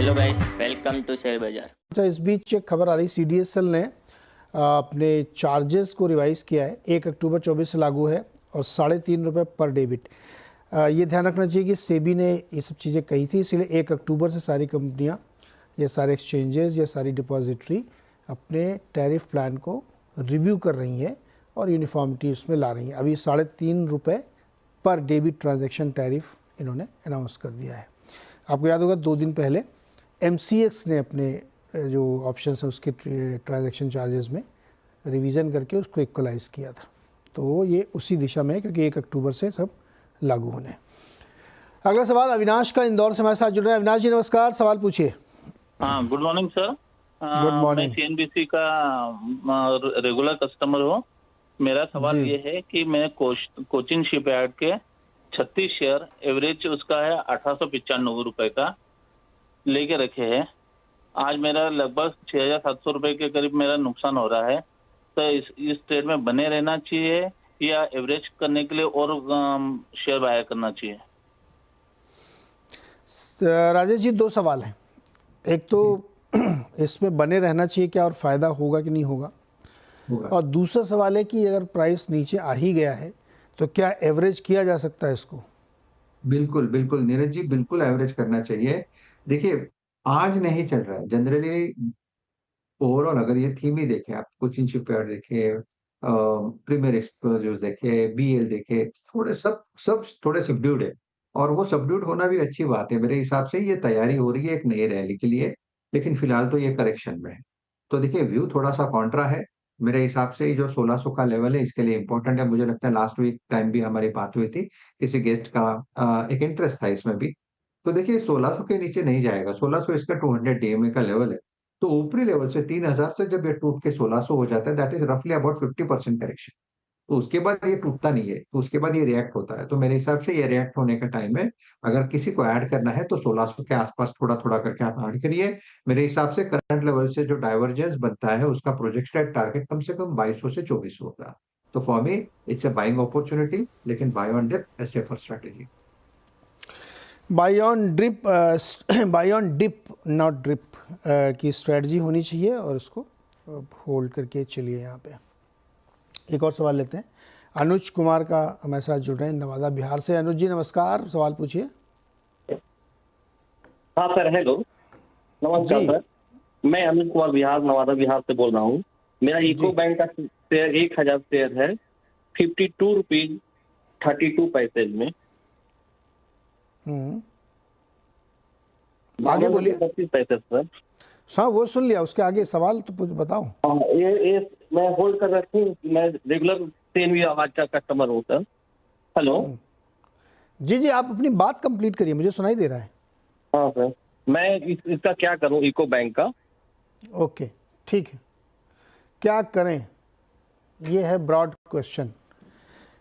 Hello guys, welcome to share बाजार। अच्छा, इस बीच एक खबर आ रही, सीडीएसएल ने अपने चार्जेस को रिवाइज किया है। 1 अक्टूबर 24 से लागू है और ₹3.5 पर डेबिट। ये ध्यान रखना चाहिए कि सेबी ने ये सब चीज़ें कही थी, इसलिए 1 अक्टूबर से सारी कंपनियां, ये सारे एक्सचेंजेस, ये सारी डिपॉजिटरी अपने टैरिफ प्लान को रिव्यू कर रही हैं और यूनिफॉर्मिटी उसमें ला रही हैं। अभी ₹3.5 पर डेबिट ट्रांजैक्शन टैरिफ इन्होंने अनाउंस कर दिया है। आपको याद होगा 2 दिन पहले MCX ने अपने जो ऑप्शन है उसके ट्रांजैक्शन चार्जेस में रिवीजन करके उसको इक्वलाइज किया था। तो ये उसी दिशा में है, क्योंकि 1 अक्टूबर से सब लागू होने हैं। अगला सवाल अविनाश का इंदौर से हमारे साथ जुड़ रहे हैं। अविनाश जी नमस्कार, सवाल पूछिए। हाँ, good morning sir. Good morning. मैं CNBC का रेगुलर कस्टमर हूँ। मेरा सवाल ये है कि मैं कोचिन शिपयार्ड के 36 शेयर, एवरेज उसका है 1895 रुपए का लेके रखे हैं। आज मेरा लगभग 6700 रुपए के करीब मेरा नुकसान हो रहा है। तो इस ट्रेड में बने रहना चाहिए या एवरेज करने के लिए और शेयर बाय करना चाहिए? राजेश जी, 2 सवाल हैं। एक तो इसमें बने रहना चाहिए क्या और फ़ायदा होगा कि नहीं होगा, और दूसरा सवाल है कि अगर प्राइस नीचे आ ही गया है तो क्या एवरेज किया जा सकता है इसको? बिल्कुल बिल्कुल नीरज जी, बिल्कुल एवरेज करना चाहिए। देखिए, आज नहीं चल रहा है जनरली। ओवरऑल अगर ये थीम ही देखें, आप कोचिन शिपयार्ड देखें, प्रीमियर एक्सप्लोजिव्स देखें, BL देखें, थोड़े सब सब थोड़े सबड्यूड है। और वो सबड्यूड होना भी अच्छी बात है। मेरे हिसाब से ये तैयारी हो रही है एक नई रैली के लिए, लेकिन फिलहाल तो ये करेक्शन में है। तो देखिए, व्यू थोड़ा सा कॉन्ट्रा है। मेरे हिसाब से ये जो 1600 का लेवल है इसके लिए इम्पोर्टेंट है। मुझे लगता है लास्ट वीक टाइम भी हमारी बात हुई थी, किसी गेस्ट का एक इंटरेस्ट था इसमें भी। तो देखिए, 1600 के नीचे नहीं जाएगा। 1600 इसका 200 DMA का लेवल है। तो ऊपरी लेवल से 3000 से जब ये टूट के 1600 हो जाता है, दैट इज रफली अबाउट 50% करेक्शन। तो उसके बाद ये टूटता नहीं है, तो उसके बाद ये रिएक्ट होता है। तो मेरे हिसाब से ये रिएक्ट होने का टाइम है। अगर किसी को ऐड करना है तो 1600 के आसपास थोड़ा थोड़ा करके आप ऐड करिए। मेरे हिसाब से करंट लेवल से जो डाइवर्जेंस बनता है उसका प्रोजेक्टेड टारगेट कम से कम 2200 से 2400 होगा। तो for me it's a buying opportunity, लेकिन buy on dip a safer strategy. Buy on dip not drip की स्ट्रेटजी होनी चाहिए और उसको होल्ड करके चलिए। यहाँ पे एक और सवाल लेते हैं। अनुज कुमार का हमारे साथ जुड़ रहे हैं नवादा बिहार से। अनुज जी नमस्कार, सवाल पूछिए। हाँ सर, हेलो, नमस्कार सर। मैं अनुज कुमार नवादा बिहार से बोल रहा हूँ। मेरा यूको बैंक का शेयर 1000 शेयर है, 52 रुपीज 32 पैसे में। आगे बोलिए। 32 पैसे सर। हाँ, वो सुन लिया, उसके आगे सवाल तो बताओ। हाँ, ये मैं होल्ड कर रखी हूँ। मैं रेगुलर CNBC आवाज का कस्टमर हूँ सर। हेलो जी जी, आप अपनी बात कंप्लीट करिए, मुझे सुनाई दे रहा है। हाँ सर, मैं इसका क्या करूँ, यूको बैंक का? ओके, ठीक है, क्या करें, ये है ब्रॉड क्वेश्चन।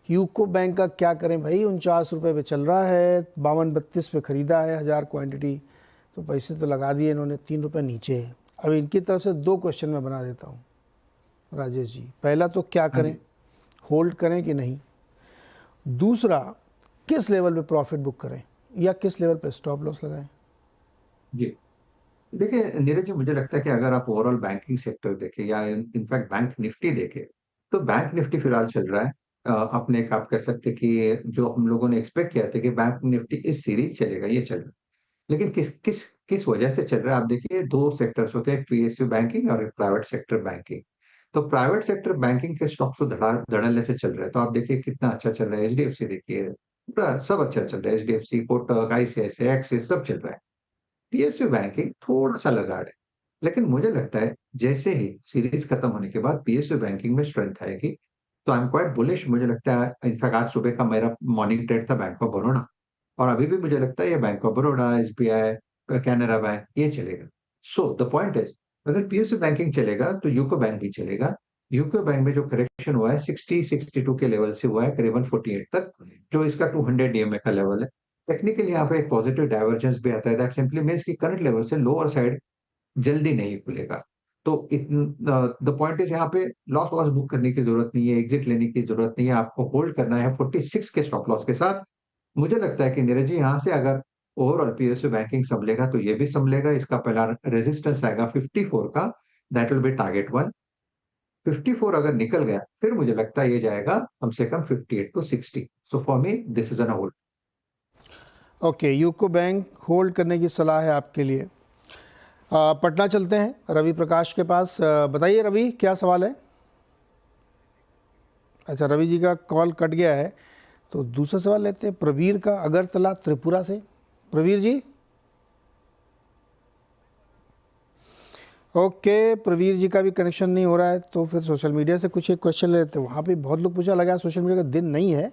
यूको बैंक का क्या करें भाई? 49 रुपये पे चल रहा है, 52-32 पे ख़रीदा है 1000 क्वांटिटी, तो पैसे तो लगा दिए इन्होंने, 3 रुपये नीचे है। अब इनकी तरफ से 2 क्वेश्चन मैं बना देता हूँ राजेश जी। पहला तो क्या करें, होल्ड करें कि नहीं। दूसरा, किस लेवल पे प्रॉफिट बुक करें या किस लेवल पे स्टॉप लॉस लगाएं। जी, देखिए नीरज जी, मुझे लगता है कि अगर आप ओवरऑल बैंकिंग सेक्टर देखें या इनफैक्ट बैंक निफ्टी देखें, तो बैंक निफ्टी फिलहाल चल रहा है अपने एक, आप कह सकते हैं कि जो हम लोगों ने एक्सपेक्ट किया था कि बैंक निफ्टी इस सीरीज चलेगा, ये चल रहा है। लेकिन किस किस किस वजह से चल रहा है, आप देखिए 2 सेक्टर्स होते हैं, एक PSU बैंकिंग और एक प्राइवेट सेक्टर बैंकिंग। तो प्राइवेट सेक्टर बैंकिंग के स्टॉक्स तो धड़ल्ले से चल रहे हैं। तो आप देखिए कितना अच्छा चल रहा है। HDFC देखिए, पूरा सब अच्छा चल रहा है। HDFC, कोटक, ICICI, एक्सिस सब चल रहा है। PSU बैंकिंग थोड़ा-सा लगाड़ है। लेकिन मुझे लगता है जैसे ही सीरीज खत्म होने के बाद PSU बैंकिंग में स्ट्रेंथ आएगी, तो आई एम क्वाइट बुलिश। मुझे लगता है इनफैक्ट आज सुबह का मेरा मॉर्निंग ट्रेड था बैंक ऑफ बड़ौदा, और अभी भी मुझे लगता है ये bank of Baroda, SBI, Canara bank ये चलेगा। सो द पॉइंट इज, अगर PSU बैंकिंग चलेगा तो यूको बैंक भी चलेगा। यूको बैंक में जो करेक्शन हुआ है 60-62 के लेवल से हुआ है करीबन 48 तक, जो इसका 200 DMA का लेवल है। टेक्निकली यहाँ पे एक पॉजिटिव डाइवर्जेंस भी आता है। दैट सिंपली मीन्स कि करंट लेवल से लोअर साइड जल्दी नहीं खुलेगा। तो द पॉइंट इज, यहाँ पे लॉस वॉस बुक करने की जरूरत नहीं है, एग्जिट लेने की जरूरत नहीं है, आपको होल्ड करना है 46 के स्टॉप लॉस के साथ। मुझे लगता है कि नीरज जी, यहाँ से अगर ओवरऑल पीएसयू बैंकिंग संभलेगा तो ये भी संभलेगा। इसका पहला रेजिस्टेंस आएगा 54 का, दैट विल बी टारगेट 1। 54 अगर निकल गया फिर मुझे लगता है ये जाएगा कम से कम 58 to 60। So for me this is an hold. Okay, UCO bank hold करने की सलाह है आपके लिए। पटना चलते हैं रवि प्रकाश के पास। बताइए रवि, क्या सवाल है? अच्छा, रवि जी का कॉल कट गया है, तो दूसरा सवाल लेते हैं प्रवीर का, अगरतला त्रिपुरा से। प्रवीर जी, ओके, प्रवीर जी का भी कनेक्शन नहीं हो रहा है, तो फिर सोशल मीडिया से कुछ एक क्वेश्चन लेते हैं। वहाँ पे बहुत लोग पूछा लगा, सोशल मीडिया का दिन नहीं है,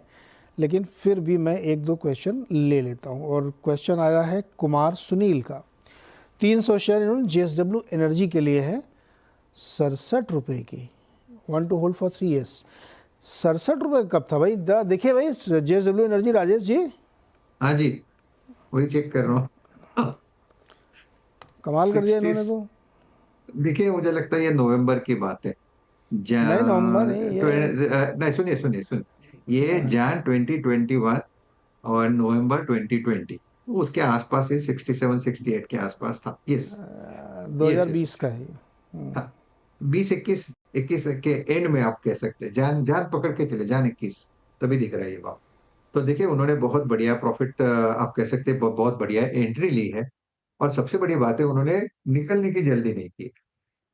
लेकिन फिर भी मैं एक दो क्वेश्चन ले लेता हूँ। और क्वेश्चन आया है कुमार सुनील का। 300 शेयर इन्होंने JSW एनर्जी के लिए है, 67 रुपये की, 1 टू होल्ड फॉर 3 years। 67 रुपये कब था भाई? जरा देखिए भाई, JSW एनर्जी, राजेश जी। हाँ जी, वही चेक कर रहा हूँ। कमाल कर दिया इन्होंने तो। देखिए मुझे लगता है ये नवंबर की बात है। नहीं, नवंबर नहीं, ये नहीं, सुनिए सुनिए सुनिए, ये जैन 2021 और नवंबर 2020 उसके आसपास ये 67 68 के आसपास था। यस, 2020 का है। हाँ, 20 21 के एंड में आप कह सकते हैं, जान जान पकड़ के चले, जान 21 तभी दिख रहा है ये बात। तो देखिए उन्होंने बहुत बढ़िया प्रॉफिट, आप कह सकते हैं बहुत बढ़िया एंट्री ली है। और सबसे बड़ी बात है उन्होंने निकलने की जल्दी नहीं की।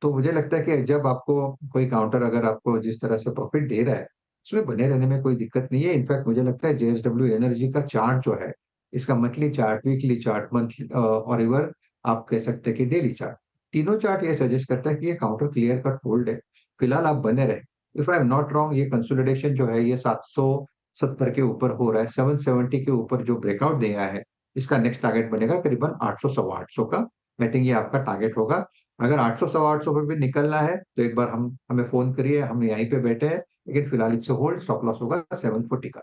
तो मुझे लगता है कि जब आपको कोई काउंटर अगर आपको जिस तरह से प्रॉफिट दे रहा है, उसमें बने रहने में कोई दिक्कत नहीं है। इनफैक्ट मुझे लगता है JSW एनर्जी का चार्ट जो है, इसका monthly chart, weekly chart, monthly और इवर आप कह सकते हैं कि डेली चार्ट, तीनों चार्ट ये सजेस्ट करता है कि ये काउंटर क्लियर कट होल्ड है, फिलहाल आप बने रहे। If I am not wrong, ये कंसोलिडेशन जो है ये 770 के ऊपर हो रहा है, 770 के ऊपर जो ब्रेकआउट दिया है, इसका नेक्स्ट टारगेट बनेगा करीबन 800 सवा 800 का। मैं थिंक ये आपका टारगेट होगा। अगर 800 सवा 800 पे भी निकलना है तो एक बार हमें फोन करिए, हम यहीं पे बैठे हैं, लेकिन फिलहाल इससे होल्ड, स्टॉप लॉस होगा 740 का।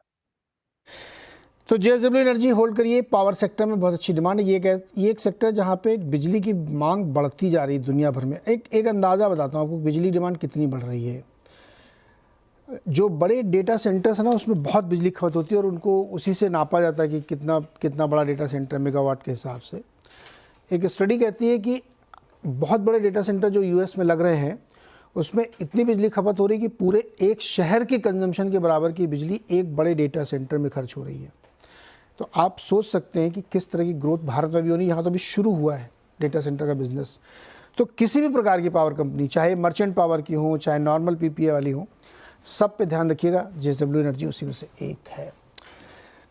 तो JSW एनर्जी होल्ड करिए। पावर सेक्टर में बहुत अच्छी डिमांड है। ये एक सेक्टर है जहाँ पे बिजली की मांग बढ़ती जा रही है दुनिया भर में। एक अंदाज़ा बताता हूँ आपको, बिजली डिमांड कितनी बढ़ रही है। जो बड़े डेटा सेंटर्स हैं ना, उसमें बहुत बिजली खपत होती है और उनको उसी से नापा जाता है कि कितना बड़ा डेटा सेंटर मेगावाट के हिसाब से। एक स्टडी कहती है कि बहुत बड़े डेटा सेंटर जो US में लग रहे हैं, उसमें इतनी बिजली खपत हो रही है कि पूरे एक शहर के कंजम्पशन के बराबर की बिजली एक बड़े डेटा सेंटर में खर्च हो रही है। तो आप सोच सकते हैं कि किस तरह की ग्रोथ भारत में भी होनी। यहाँ तो अभी शुरू हुआ है डेटा सेंटर का बिजनेस। तो किसी भी प्रकार की पावर कंपनी, चाहे मर्चेंट पावर की हो, चाहे नॉर्मल PPA वाली हो, सब पे ध्यान रखिएगा। JSW एनर्जी उसी में से एक है।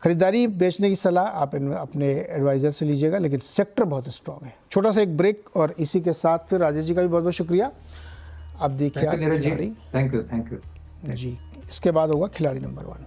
खरीदारी बेचने की सलाह आप अपने एडवाइज़र से लीजिएगा, लेकिन सेक्टर बहुत स्ट्रॉन्ग है। छोटा सा एक ब्रेक, और इसी के साथ फिर राजेश जी का भी बहुत बहुत शुक्रिया। अब देखिए खिलाड़ी। थैंक यू जी, इसके बाद होगा खिलाड़ी नंबर 1।